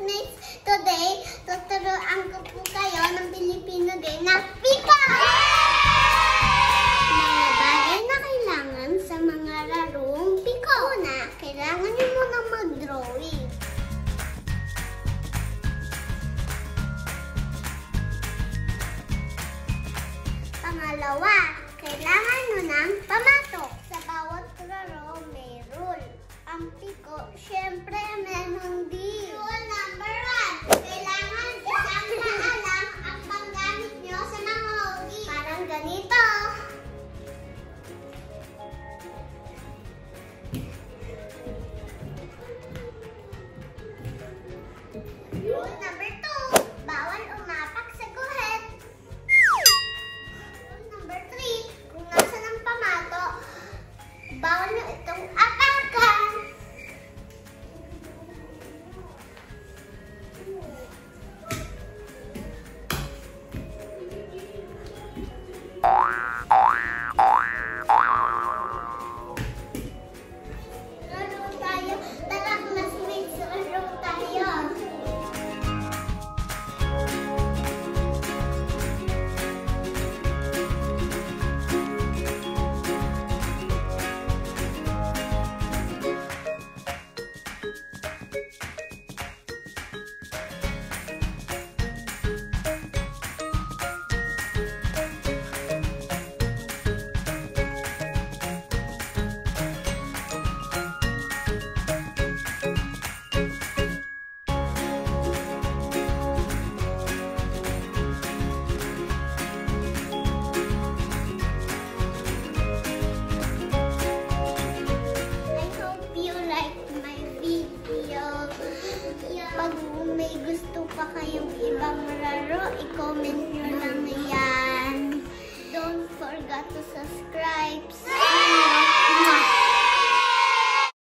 classmates! Today, tuturuan ko po kayo ng Filipino game na Piko! Mga bagay na kailangan sa mga larong Piko. Una, kailangan nyo munang mag-drawing. Pangalawa, kailangan nyo ng pamatok. Sa bawat laro, may rule. Ang Piko, syempre, meron din. Rule number 1, kailangan isang maalam ang panggamit nyo sa mga hogi. Parang ganito. Rule number 2, bawal umapak sa guhit. Rule number 3, kung nasan ang pamato, bawal nyo itong apakan. Laro tayo. Tara, classmates, laro tayo. Pag may gusto pa kayong ibang laro, i-comment nyo lang.